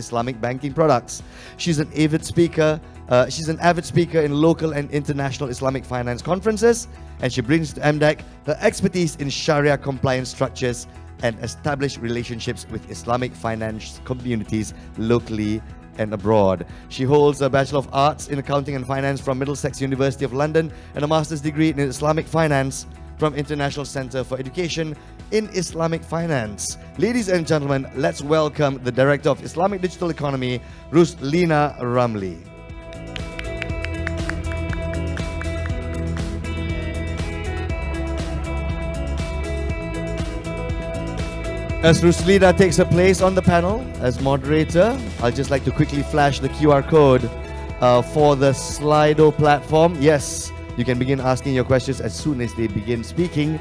Islamic banking products. She's an avid speaker. She's an avid speaker in local and international Islamic finance conferences, and she brings to MDEC her expertise in Sharia compliance structures and established relationships with Islamic finance communities locally and abroad. She holds a Bachelor of Arts in Accounting and Finance from Middlesex University of London and a Master's degree in Islamic Finance from International Center for Education in Islamic Finance. Ladies and gentlemen, let's welcome the Director of Islamic Digital Economy, Ruslena Ramli. As Ruslena takes her place on the panel as moderator, I'd just like to quickly flash the QR code for the Slido platform. Yes, you can begin asking your questions as soon as they begin speaking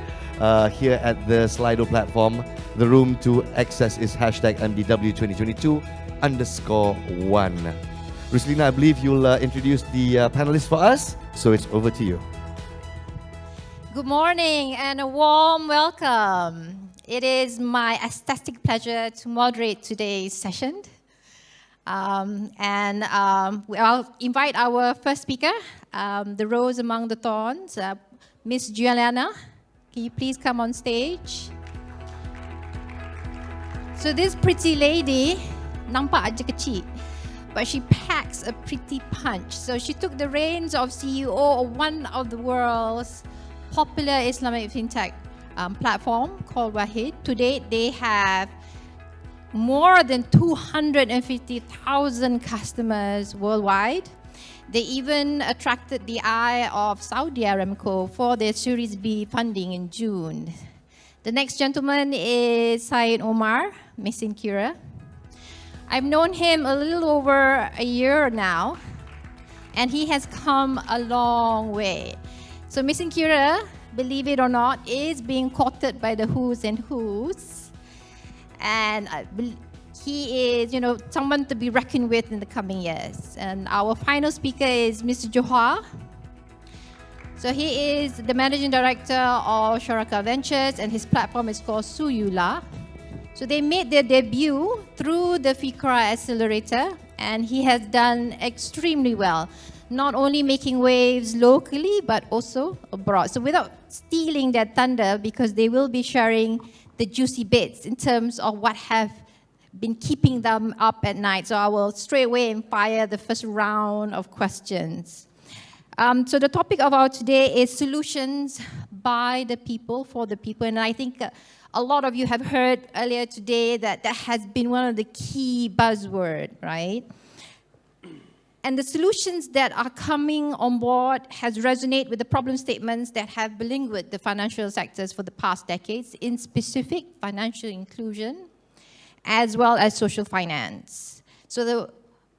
here at the Slido platform. The room to access is hashtag MDW2022_1. Ruslena, I believe you'll introduce the panelists for us, so it's over to you. Good morning and a warm welcome. It is my ecstatic pleasure to moderate today's session. I'll invite our first speaker, the rose among the thorns, Miss Juliana. Can you please come on stage? So this pretty lady, nampak aja kecil, but she packs a pretty punch. So she took the reins of CEO of one of the world's popular Islamic fintech platform called Wahid. Today, they have more than 250,000 customers worldwide. They even attracted the eye of Saudi Aramco for their Series B funding in June. The next gentleman is Syed Omar, Mesinkira. I've known him a little over a year now, and he has come a long way. So Mesinkira, believe it or not, is being courted by the who's and who's. And he is, someone to be reckoned with in the coming years. And our final speaker is Mr. Johar. So he is the Managing Director of Shoraka Ventures, and his platform is called Suyula. So they made their debut through the Fikra Accelerator, and he has done extremely well, not only making waves locally, but also abroad. So without stealing their thunder, because they will be sharing the juicy bits in terms of what have been keeping them up at night. So I will straight away fire the first round of questions. So the topic of our today is solutions by the people, for the people. And I think a lot of you have heard earlier today that that has been one of the key buzzwords, right? And the solutions that are coming on board has resonated with the problem statements that have belingured the financial sectors for the past decades, in specific financial inclusion, as well as social finance. So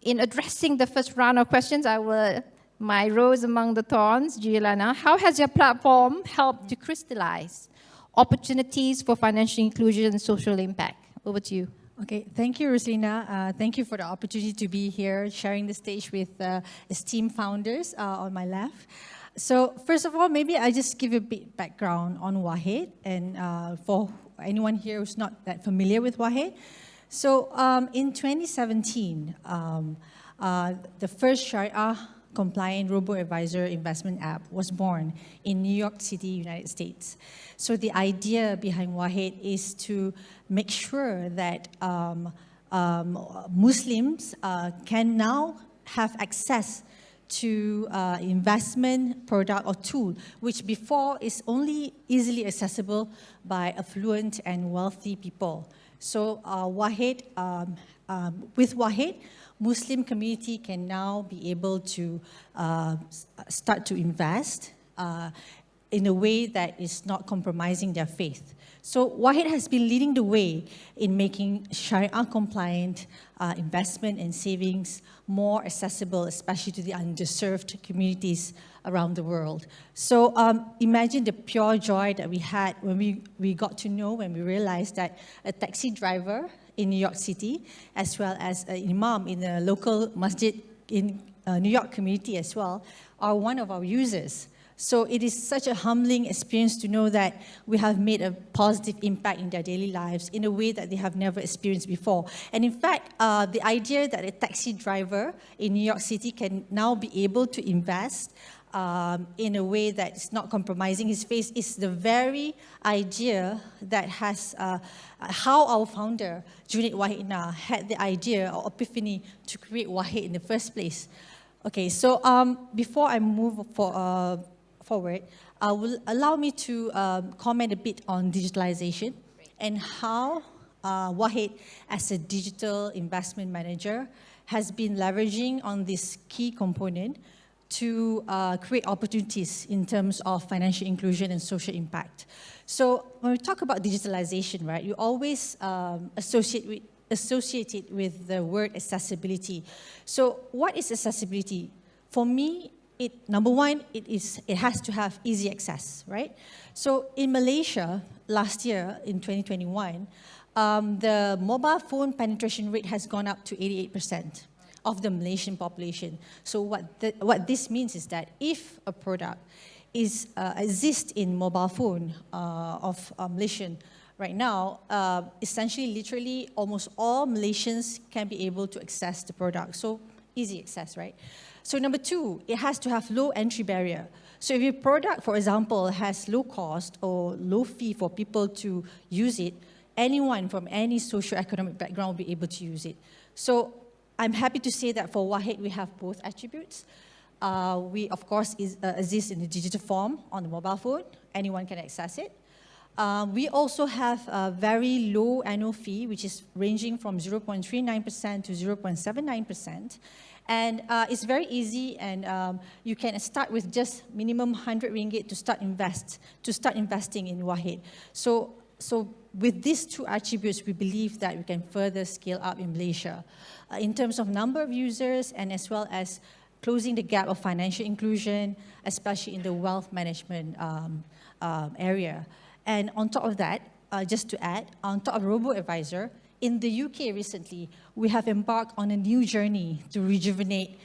in addressing the first round of questions, my rose among the thorns, Juliana, how has your platform helped to crystallize opportunities for financial inclusion and social impact? Over to you. Okay, thank you, Ruslena. Thank you for the opportunity to be here, sharing the stage with esteemed founders on my left. So first of all, maybe I just give you a bit background on Wahid, and for anyone here who's not that familiar with Wahid. So in 2017, the first Sharia-compliant robo-advisor investment app was born in New York City, United States. So the idea behind Wahid is to make sure that Muslims can now have access to investment product or tool, which before is only easily accessible by affluent and wealthy people. So Wahid, with Wahid, Muslim community can now be able to start to invest in a way that is not compromising their faith. So Wahid has been leading the way in making Sharia-compliant investment and savings more accessible, especially to the underserved communities around the world. So imagine the pure joy that we had when we got to know, when we realized that a taxi driver in New York City, as well as an imam in a local masjid in New York community as well, are one of our users. So it is such a humbling experience to know that we have made a positive impact in their daily lives in a way that they have never experienced before. And in fact, the idea that a taxi driver in New York City can now be able to invest in a way that is not compromising his face is the very idea that has how our founder, Junaid Wahidna, had the idea or epiphany to create Wahid in the first place. Okay, so before I move forward, will allow me to comment a bit on digitalization and how Wahid, as a digital investment manager, has been leveraging on this key component to create opportunities in terms of financial inclusion and social impact. So when we talk about digitalization, right, you always associate it with the word accessibility. So what is accessibility? For me, number one, it has to have easy access, right? So in Malaysia, last year, in 2021, the mobile phone penetration rate has gone up to 88% of the Malaysian population. So what this means is that if a product exists in mobile phone of Malaysian right now, essentially, literally, almost all Malaysians can be able to access the product. So easy access, right? So number two, it has to have low entry barrier. So if your product, for example, has low cost or low fee for people to use it, anyone from any socio-economic background will be able to use it. So I'm happy to say that for Wahid, we have both attributes. We, of course, exist in the digital form on the mobile phone. Anyone can access it. We also have a very low annual fee, which is ranging from 0.39% to 0.79%. And it's very easy, and you can start with just minimum 100 ringgit to start investing in Wahid. So with these two attributes, we believe that we can further scale up in Malaysia in terms of number of users and as well as closing the gap of financial inclusion, especially in the wealth management area. And on top of that, just to add, on top of robo-advisor, in the UK recently, we have embarked on a new journey to rejuvenate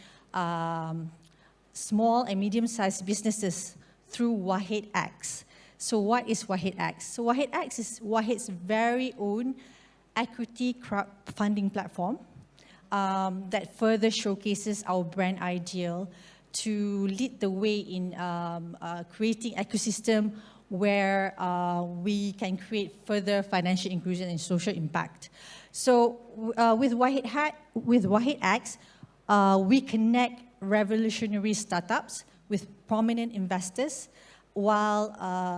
small and medium-sized businesses through Wahid X. So what is Wahid X? So Wahid X is Wahid's very own equity crowdfunding platform that further showcases our brand ideal to lead the way in creating ecosystem where we can create further financial inclusion and social impact. So with Wahid X, we connect revolutionary startups with prominent investors while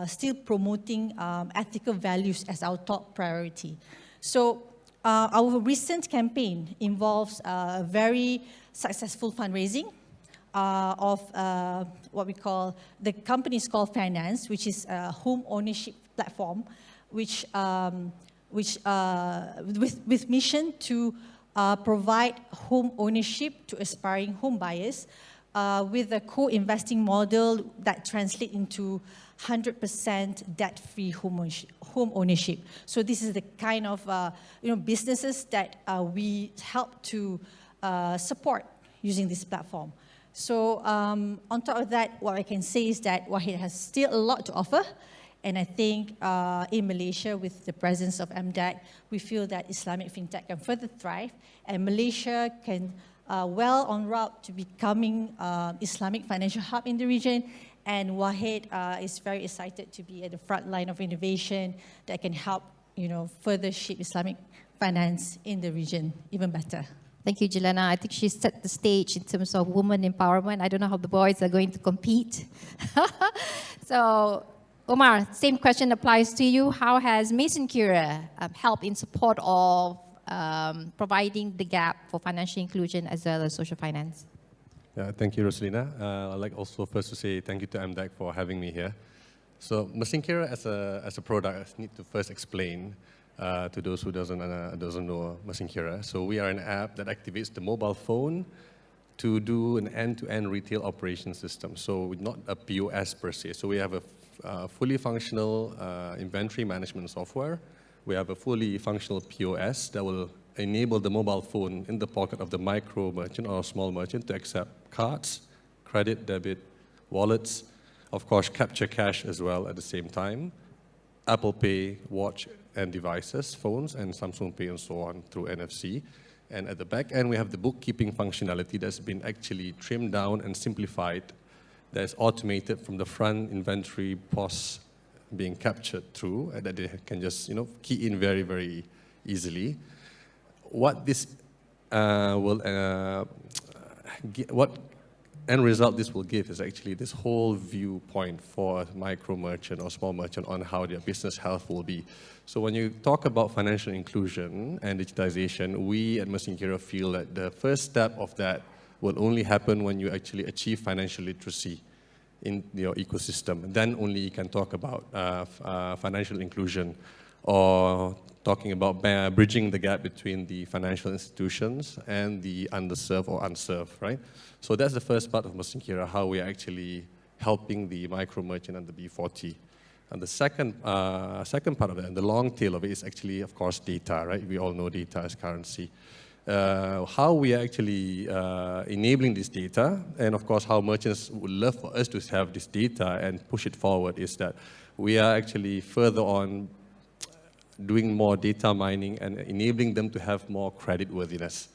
still promoting ethical values as our top priority. So our recent campaign involves a very successful fundraising of what we call, the company is called Finance, which is a home ownership platform, with mission to provide home ownership to aspiring home buyers with a co-investing model that translates into 100% debt-free home ownership. So this is the kind of businesses that we help to support using this platform. So on top of that, what I can say is that Wahid has still a lot to offer. And I think in Malaysia, with the presence of MDEC, we feel that Islamic fintech can further thrive, and Malaysia can well on route to becoming Islamic financial hub in the region. And Wahid is very excited to be at the front line of innovation that can help, further shape Islamic finance in the region even better. Thank you, Juliana. I think she set the stage in terms of women empowerment. I don't know how the boys are going to compete. So, Omar, same question applies to you. How has Mesinkira helped in support of providing the gap for financial inclusion as well as social finance? Yeah, thank you, Ruslena. I'd like also first to say thank you to MDEC for having me here. So, Mesinkira as a product, I need to first explain to those who doesn't know Mesinkira. So we are an app that activates the mobile phone to do an end-to-end retail operation system. So not a POS per se. So we have a fully functional inventory management software. We have a fully functional POS that will enable the mobile phone in the pocket of the micro merchant or small merchant to accept cards, credit, debit, wallets, Of course, capture cash as well at the same time. Apple Pay, watch and devices, phones, and Samsung Pay and so on through NFC. And at the back end, we have the bookkeeping functionality that's been actually trimmed down and simplified, that is automated from the front inventory POS being captured through, and that they can just key in very, very easily. What this what end result this will give is actually this whole viewpoint for a micro merchant or small merchant on how their business health will be. So when you talk about financial inclusion and digitization, we at Mesinkira feel that the first step of that will only happen when you actually achieve financial literacy in your ecosystem. Then only you can talk about financial inclusion, or talking about bridging the gap between the financial institutions and the underserved or unserved, right? So that's the first part of Mesinkira, how we are actually helping the micro merchant and the B40. And the second part of that, and the long tail of it, is actually, of course, data, right? We all know data as currency. How we are actually enabling this data, and of course how merchants would love for us to have this data and push it forward, is that we are actually further on doing more data mining and enabling them to have more credit worthiness.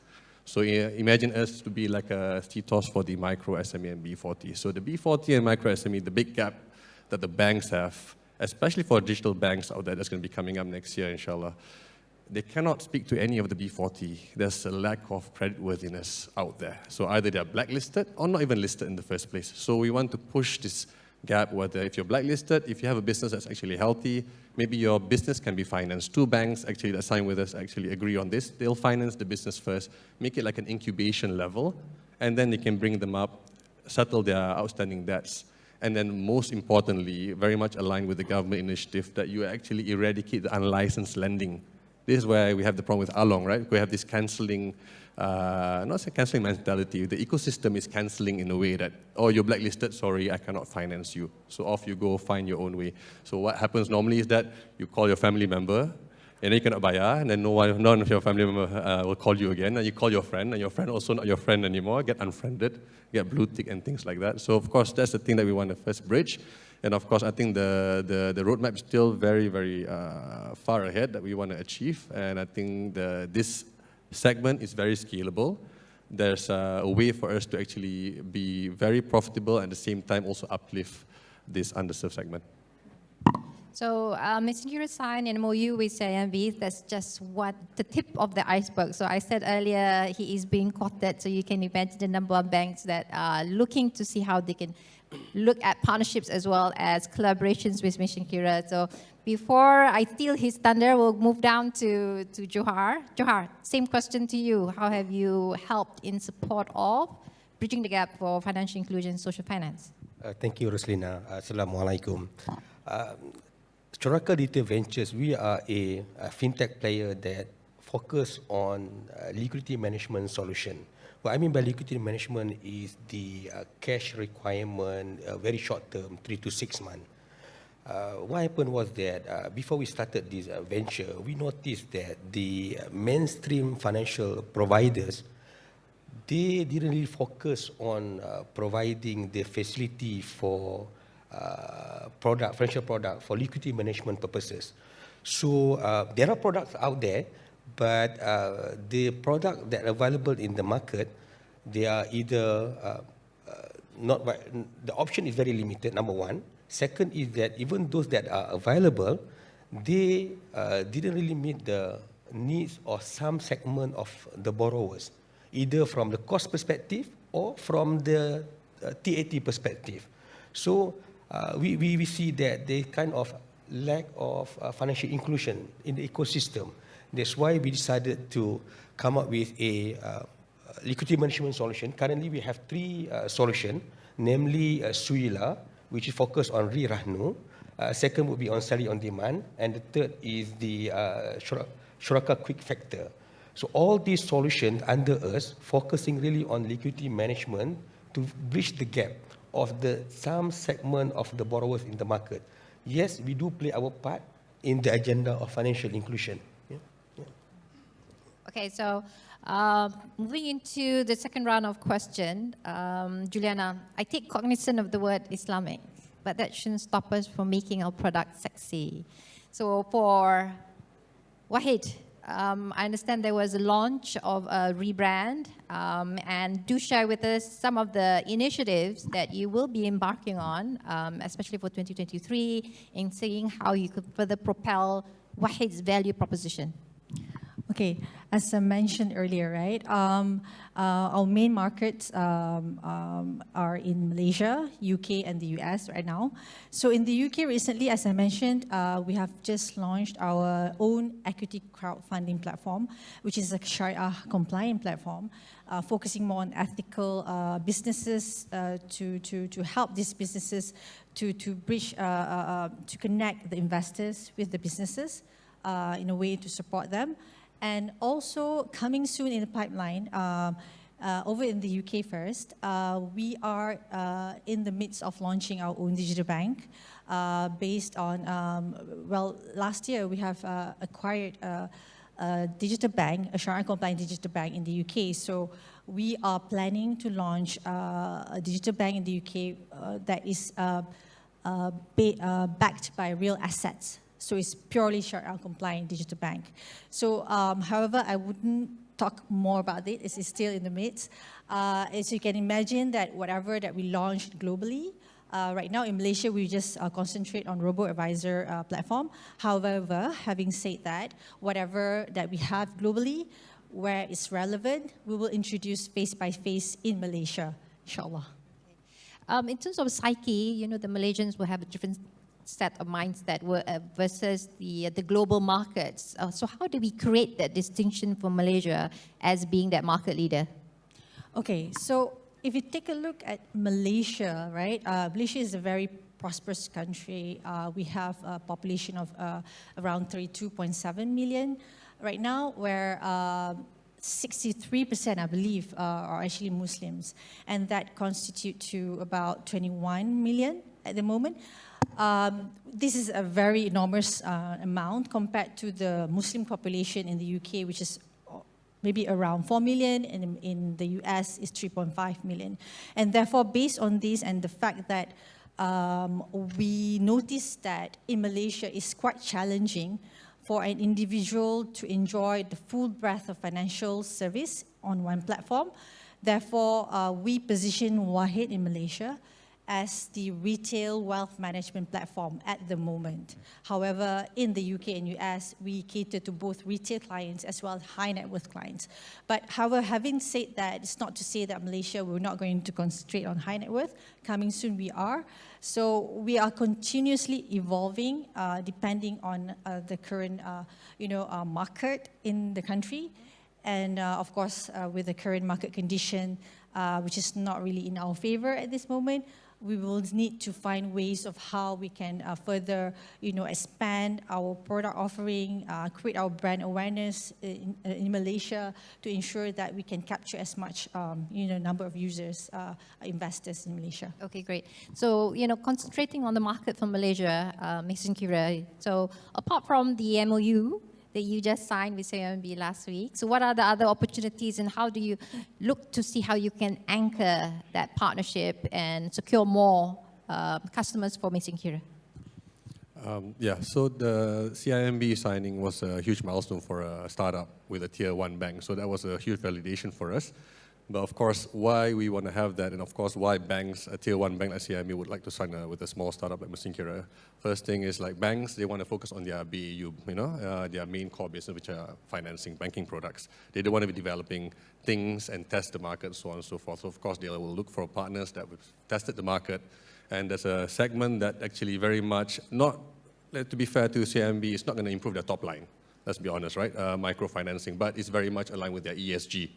So imagine us to be like a CTOS for the micro SME and B40. So the B40 and micro SME, the big gap that the banks have, especially for digital banks out there that's going to be coming up next year, inshallah, they cannot speak to any of the B40. There's a lack of creditworthiness out there. So either they're blacklisted or not even listed in the first place. So we want to push this gap, whether if you're blacklisted, if you have a business that's actually healthy, maybe your business can be financed. 2 banks actually that sign with us actually agree on this. They'll finance the business first, make it like an incubation level, and then they can bring them up, settle their outstanding debts. And then most importantly, very much aligned with the government initiative, that you actually eradicate the unlicensed lending. This is where we have the problem with Along, right? We have this cancelling, not say cancelling mentality. The ecosystem is cancelling in a way that, oh, you're blacklisted, sorry, I cannot finance you. So off you go, find your own way. So what happens normally is that you call your family member, and then you cannot bayar, and then none of your family member will call you again, and you call your friend also not your friend anymore, get unfriended, get blue tick and things like that. So of course, that's the thing that we want to first bridge. And of course, I think the roadmap is still very, very far ahead that we want to achieve. And I think this segment is very scalable. There's a way for us to actually be very profitable and at the same time also uplift this underserved segment. So Mesinkira signed an MOU with CIMB. That's just the tip of the iceberg. So I said earlier, he is being courted. So you can imagine the number of banks that are looking to see how they can look at partnerships as well as collaborations with Mesinkira. So before I steal his thunder, we'll move down to Johar. Johar, same question to you. How have you helped in support of bridging the gap for financial inclusion, social finance? Thank you, Ruslena. Assalamualaikum. Shoraka Retail Ventures, we are a fintech player that focus on liquidity management solution. What I mean by liquidity management is the cash requirement, very short term, 3 to 6 months. What happened was that before we started this venture, we noticed that the mainstream financial providers, they didn't really focus on providing the facility for financial product for liquidity management purposes. So there are products out there, but the product that are available in the market, they are either the option is very limited, number one. Second is that even those that are available, they didn't really meet the needs of some segment of the borrowers, either from the cost perspective or from the TAT perspective. So we see that they kind of lack of financial inclusion in the ecosystem. That's why we decided to come up with a liquidity management solution. Currently, we have 3 solutions, namely Suila, which is focused on re-rahnu. Second would be on salary on demand. And the third is the Shoraka Quick Factor. So all these solutions under us, focusing really on liquidity management to bridge the gap of some segment of the borrowers in the market. Yes, we do play our part in the agenda of financial inclusion. Okay, so moving into the second round of question, Juliana, I take cognizance of the word Islamic. but that shouldn't stop us from making our product sexy. So for Wahid, I understand there was a launch of a rebrand, and do share with us some of the initiatives that you will be embarking on, especially for 2023, in seeing how you could further propel Wahid's value proposition. Okay, as I mentioned earlier, right, our main markets are in Malaysia, UK, and the US right now. So in the UK recently, as I mentioned, we have just launched our own equity crowdfunding platform, which is a Sharia compliant platform, focusing more on ethical businesses to help these businesses to bridge, to connect the investors with the businesses in a way to support them. And also coming soon in the pipeline, over in the UK first, we are in the midst of launching our own digital bank based on, well, last year we have acquired a digital bank, a Sharia compliant digital bank in the UK. So we are planning to launch a digital bank in the UK that is backed by real assets. So it's purely Sharia compliant digital bank. So, however, I wouldn't talk more about it. It's still in the midst. As you can imagine, that whatever that we launched globally, right now in Malaysia, we just concentrate on robo-advisor platform. However, having said that, whatever that we have globally, where it's relevant, we will introduce face-by-face in Malaysia, inshallah. In terms of psyche, you know, the Malaysians will have a different set of mindset versus the global markets. So how do we create that distinction for Malaysia as being that market leader? Okay, so if you take a look at Malaysia, right? Malaysia is a very prosperous country. We have a population of around 32.7 million right now, where 63%, I believe, are actually Muslims, and that constitute to about 21 million at the moment. This is a very enormous amount compared to the Muslim population in the UK, which is maybe around 4 million, and in the US is 3.5 million. And therefore, based on this and the fact that we noticed that in Malaysia it's quite challenging for an individual to enjoy the full breadth of financial service on one platform. Therefore, we position Wahid in Malaysia as the retail wealth management platform at the moment. However, in the UK and US, we cater to both retail clients as well as high net worth clients. But however, having said that, it's not to say that Malaysia, we're not going to concentrate on high net worth. Coming soon, we are. So we are continuously evolving depending on the current market in the country. And of course, with the current market condition, which is not really in our favor at this moment, we will need to find ways of how we can further, expand our product offering, create our brand awareness in Malaysia to ensure that we can capture as much, number of users, investors in Malaysia. Okay, great. So, concentrating on the market for Malaysia, Mesinkira. So, apart from the MOU that you just signed with CIMB last week. So what are the other opportunities, and how do you look to see how you can anchor that partnership and secure more customers for Mesinkira? So the CIMB signing was a huge milestone for a startup with a tier 1 bank. So that was a huge validation for us. But of course, why we want to have that, and of course, why banks, a tier 1 bank like CIMB would like to sign with a small startup like Mesinkira. First thing is, like, banks, they want to focus on their BAU, their main core business, which are financing, banking products. They don't want to be developing things and test the market, so on and so forth. So of course, they will look for partners that have tested the market. And there's a segment that actually very much, to be fair to CIMB, it's not going to improve their top line. Let's be honest, right? Microfinancing, but it's very much aligned with their ESG.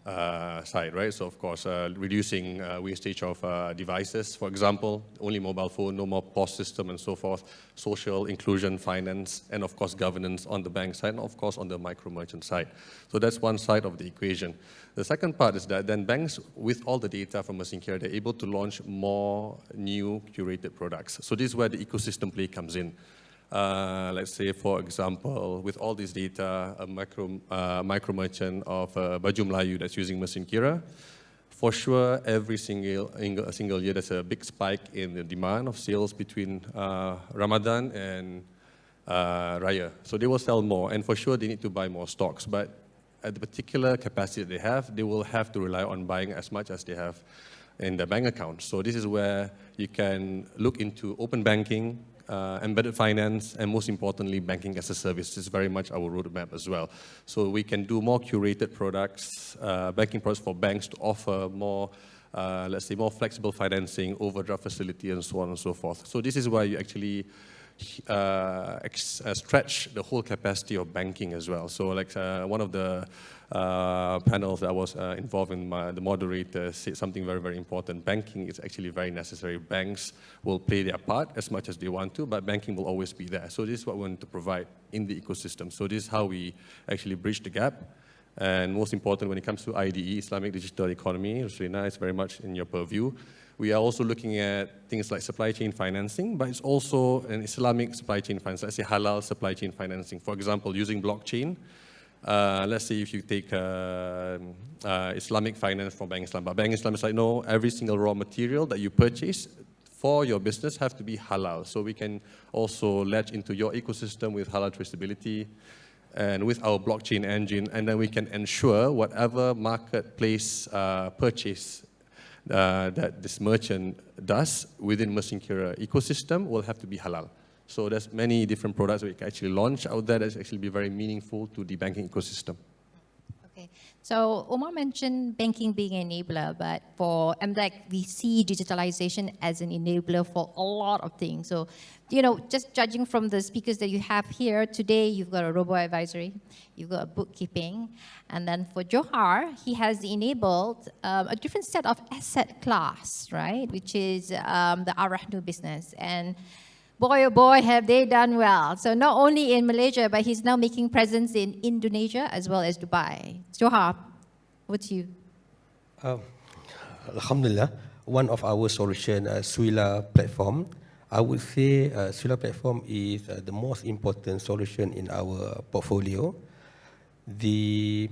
Side, right? So of course, reducing wastage of devices, for example, only mobile phone, no more POS system and so forth, social inclusion, finance, and of course governance on the bank side, and of course on the micro merchant side. So that's one side of the equation. The second part is that then banks, with all the data from Mesinkira, they're able to launch more new curated products. So this is where the ecosystem play comes in. Let's say, for example, with all this data, a micro merchant of Baju Melayu that's using Mesinkira, For sure, every single year there's a big spike in the demand of sales between Ramadan and Raya. So they will sell more, and for sure they need to buy more stocks. But at the particular capacity that they have, they will have to rely on buying as much as they have in their bank account. So this is where you can look into open banking, embedded finance, and most importantly, banking as a service. This is very much our roadmap as well. So we can do more curated products, banking products for banks to offer more, let's say, more flexible financing, overdraft facility, and so on and so forth. So this is why you actually stretch the whole capacity of banking as well. So like one of the panels that I was involved in, the moderator said something very, very important. Banking is actually very necessary. Banks will play their part as much as they want to, but banking will always be there. So this is what we want to provide in the ecosystem. So this is how we actually bridge the gap. And most important, when it comes to IDE, Islamic Digital Economy, Ruslena, is very much in your purview. We are also looking at things like supply chain financing, but it's also an Islamic supply chain finance, let's say halal supply chain financing. For example, using blockchain. Let's say if you take Islamic finance from Bank Islam, but Bank Islam is like, no, every single raw material that you purchase for your business have to be halal. So we can also latch into your ecosystem with halal traceability and with our blockchain engine, and then we can ensure whatever marketplace purchase that this merchant does within Mesinkira ecosystem will have to be halal. So there's many different products we can actually launch out there that's actually be very meaningful to the banking ecosystem. Okay, so Omar mentioned banking being an enabler, but for MDEC, we see digitalization as an enabler for a lot of things. So, you know, just judging from the speakers that you have here today, you've got a robo-advisory, you've got a bookkeeping, and then for Johar, he has enabled a different set of asset class, right, which is the Arahnu business. And boy, oh boy, have they done well. So not only in Malaysia, but he's now making presence in Indonesia as well as Dubai. Johar, what's you? Alhamdulillah, one of our solution, Suila platform, I would say Suila platform is the most important solution in our portfolio. They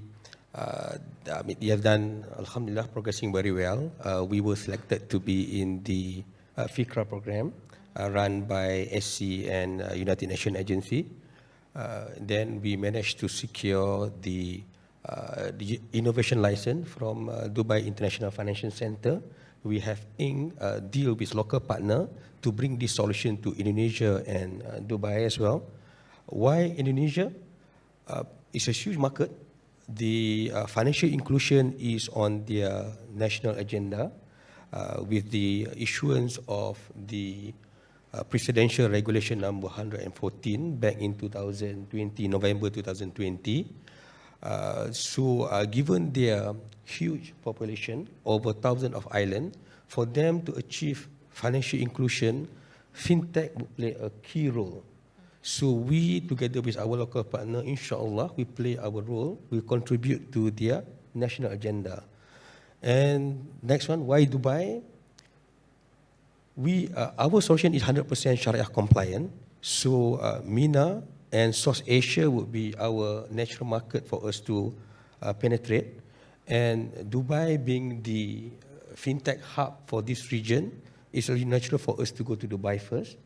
have done, Alhamdulillah, progressing very well. We were selected to be in the FICRA program, run by SC and United Nations Agency. Then we managed to secure the innovation license from Dubai International Financial Center. We have inked a deal with local partner to bring this solution to Indonesia and Dubai as well. Why Indonesia? It's a huge market. The financial inclusion is on their national agenda with the issuance of the Presidential Regulation number 114 back in 2020, November 2020. Given their huge population, over 1,000 of islands, for them to achieve financial inclusion, fintech will play a key role. So we, together with our local partner, inshallah, we play our role, we contribute to their national agenda. And next one, why Dubai? Our solution is 100% Sharia compliant. So MENA and South Asia would be our natural market for us to penetrate. And Dubai being the fintech hub for this region, it's really natural for us to go to Dubai first.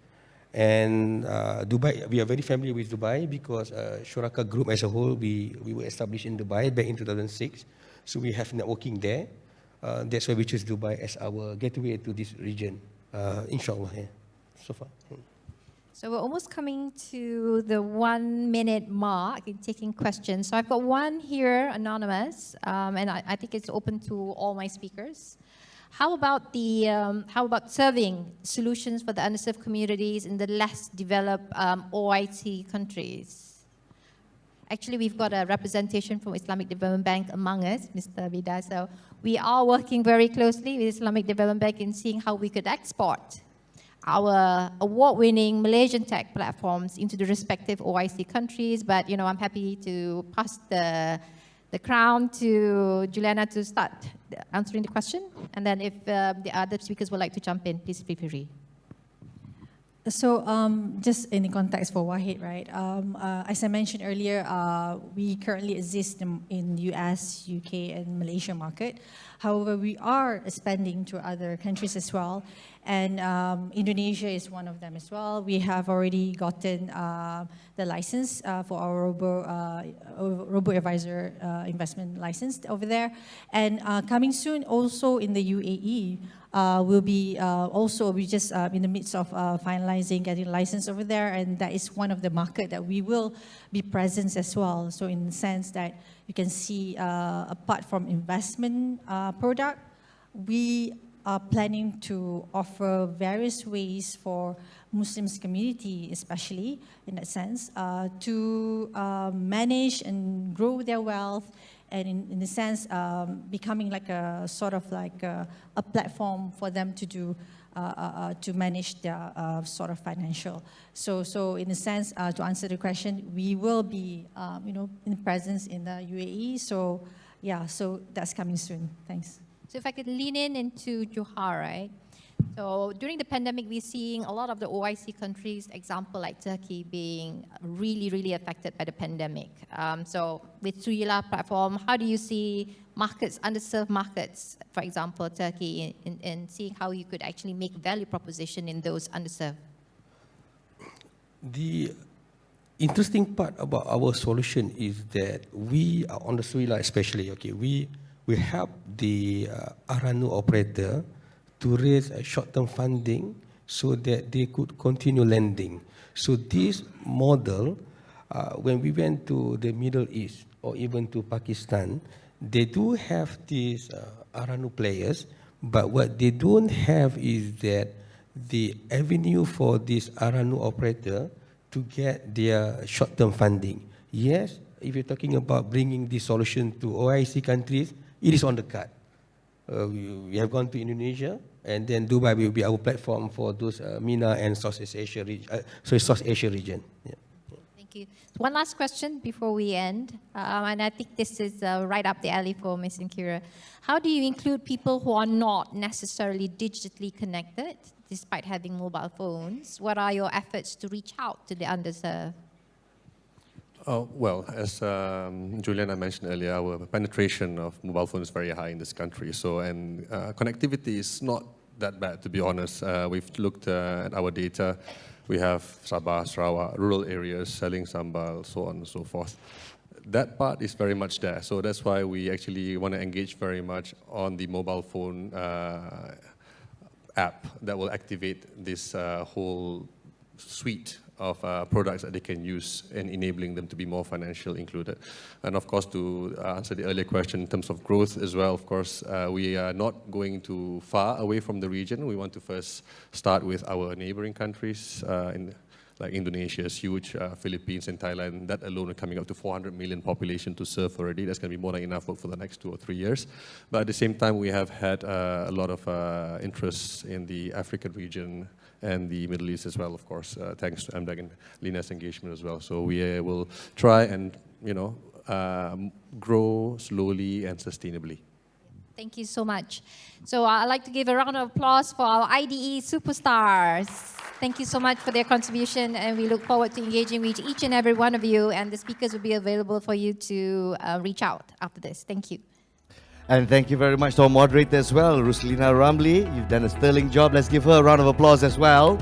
And Dubai, we are very familiar with Dubai because Shoraka group as a whole, we were established in Dubai back in 2006. So we have networking there. That's why we choose Dubai as our gateway to this region. Inshallah, yeah, so far. So we're almost coming to the 1 minute mark in taking questions. So I've got one here, anonymous, and I think it's open to all my speakers. How about serving solutions for the underserved communities in the less developed OIC countries? Actually, we've got a representation from Islamic Development Bank among us, Mr. Vida. So we are working very closely with Islamic Development Bank in seeing how we could export our award-winning Malaysian tech platforms into the respective OIC countries. But, you know, I'm happy to pass the crown to Juliana to start answering the question. And then if the other speakers would like to jump in, please feel free. So just in the context for Wahid, right? As I mentioned earlier, we currently exist in US, UK, and Malaysia market. However, we are expanding to other countries as well, and Indonesia is one of them as well. We have already gotten the license for our robo-advisor investment license over there, and coming soon also in the UAE. We'll be we just in the midst of finalizing getting license over there, and that is one of the market that we will be present as well. So in the sense that you can see, apart from investment product, we are planning to offer various ways for Muslims community, especially in that sense, to manage and grow their wealth, and in a sense, becoming like a sort of like a platform for them to do, to manage their sort of financial. So in a sense, to answer the question, we will be, in presence in the UAE. So yeah, so that's coming soon. Thanks. So if I could lean into Johar, right? So during the pandemic, we're seeing a lot of the OIC countries, example like Turkey, being really, really affected by the pandemic. So with Suyila platform, how do you see markets, underserved markets, for example, Turkey, and seeing how you could actually make value proposition in those underserved? The interesting part about our solution is that we are on the Suyila especially, okay, we help the Aranu operator to raise a short-term funding so that they could continue lending. So this model, when we went to the Middle East or even to Pakistan, they do have these Aranu players, but what they don't have is that the avenue for this Aranu operator to get their short-term funding. Yes, if you're talking about bringing this solution to OIC countries, it is on the card. We have gone to Indonesia, and then Dubai will be our platform for those MENA and Southeast Asia South Asia region. Yeah. Thank you. One last question before we end, and I think this is right up the alley for Mesinkira. How do you include people who are not necessarily digitally connected, despite having mobile phones? What are your efforts to reach out to the underserved? Well, as Juliana mentioned earlier, our penetration of mobile phones is very high in this country. So, and connectivity is not that bad, to be honest. We've looked at our data. We have Sabah, Sarawak, rural areas selling sambal, so on and so forth. That part is very much there. So that's why we actually want to engage very much on the mobile phone app that will activate this whole suite of products that they can use and enabling them to be more financially included. And of course, to answer the earlier question in terms of growth as well, of course, we are not going too far away from the region. We want to first start with our neighboring countries, like Indonesia is huge, Philippines and Thailand. That alone are coming up to 400 million population to serve already. That's going to be more than enough work for the next 2 or 3 years. But at the same time, we have had a lot of interest in the African region and the Middle East as well, of course, thanks to MDEC and Lina's engagement as well. So we will try and, grow slowly and sustainably. Thank you so much. So I'd like to give a round of applause for our IDE superstars. Thank you so much for their contribution, and we look forward to engaging with each and every one of you, and the speakers will be available for you to reach out after this. Thank you. And thank you very much to our moderator as well, Ruslena Ramli. You've done a sterling job. Let's give her a round of applause as well.